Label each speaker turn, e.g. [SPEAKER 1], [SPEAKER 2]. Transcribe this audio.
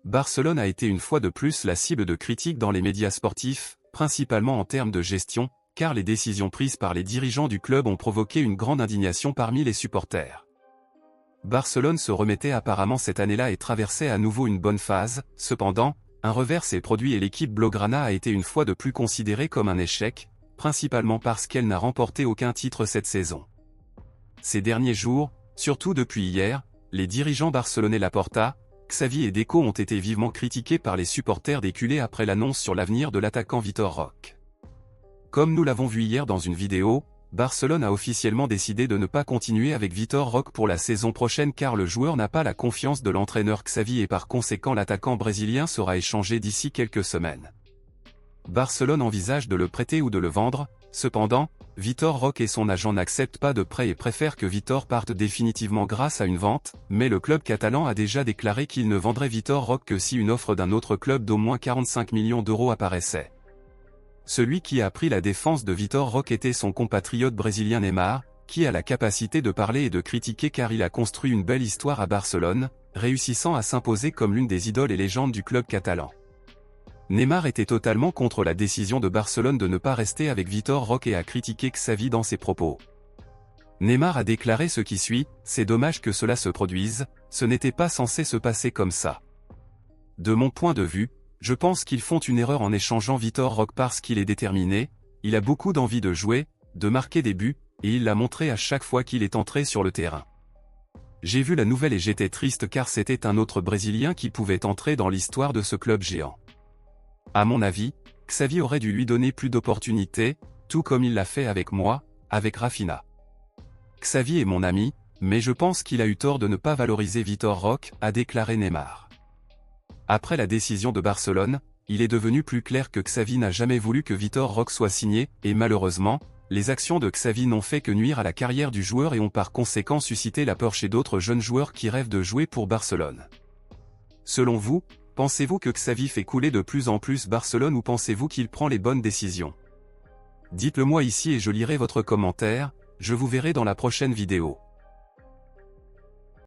[SPEAKER 1] Barcelone a été une fois de plus la cible de critiques dans les médias sportifs, principalement en termes de gestion, car les décisions prises par les dirigeants du club ont provoqué une grande indignation parmi les supporters. Barcelone se remettait apparemment cette année-là et traversait à nouveau une bonne phase, cependant, un revers s'est produit et l'équipe blaugrana a été une fois de plus considérée comme un échec, principalement parce qu'elle n'a remporté aucun titre cette saison. Ces derniers jours, surtout depuis hier, les dirigeants barcelonais Laporta, Xavi et Deco ont été vivement critiqués par les supporters des culés après l'annonce sur l'avenir de l'attaquant Vitor Roque. Comme nous l'avons vu hier dans une vidéo, Barcelone a officiellement décidé de ne pas continuer avec Vitor Roque pour la saison prochaine car le joueur n'a pas la confiance de l'entraîneur Xavi et par conséquent l'attaquant brésilien sera échangé d'ici quelques semaines. Barcelone envisage de le prêter ou de le vendre, cependant, Vitor Roque et son agent n'acceptent pas de prêt et préfèrent que Vitor parte définitivement grâce à une vente, mais le club catalan a déjà déclaré qu'il ne vendrait Vitor Roque que si une offre d'un autre club d'au moins 45 millions d'euros apparaissait. Celui qui a pris la défense de Vitor Roque était son compatriote brésilien Neymar, qui a la capacité de parler et de critiquer car il a construit une belle histoire à Barcelone, réussissant à s'imposer comme l'une des idoles et légendes du club catalan. Neymar était totalement contre la décision de Barcelone de ne pas rester avec Vitor Roque et a critiqué Xavi dans ses propos. Neymar a déclaré ce qui suit: « C'est dommage que cela se produise, ce n'était pas censé se passer comme ça. De mon point de vue, je pense qu'ils font une erreur en échangeant Vitor Roque parce qu'il est déterminé, il a beaucoup d'envie de jouer, de marquer des buts, et il l'a montré à chaque fois qu'il est entré sur le terrain. J'ai vu la nouvelle et j'étais triste car c'était un autre Brésilien qui pouvait entrer dans l'histoire de ce club géant. À mon avis, Xavi aurait dû lui donner plus d'opportunités, tout comme il l'a fait avec moi, avec Rafinha. Xavi est mon ami, mais je pense qu'il a eu tort de ne pas valoriser Vitor Roque, a déclaré Neymar. Après la décision de Barcelone, il est devenu plus clair que Xavi n'a jamais voulu que Vitor Roque soit signé, et malheureusement, les actions de Xavi n'ont fait que nuire à la carrière du joueur et ont par conséquent suscité la peur chez d'autres jeunes joueurs qui rêvent de jouer pour Barcelone. Selon vous, pensez-vous que Xavi fait couler de plus en plus Barcelone ou pensez-vous qu'il prend les bonnes décisions? Dites-le moi ici et je lirai votre commentaire, je vous verrai dans la prochaine vidéo.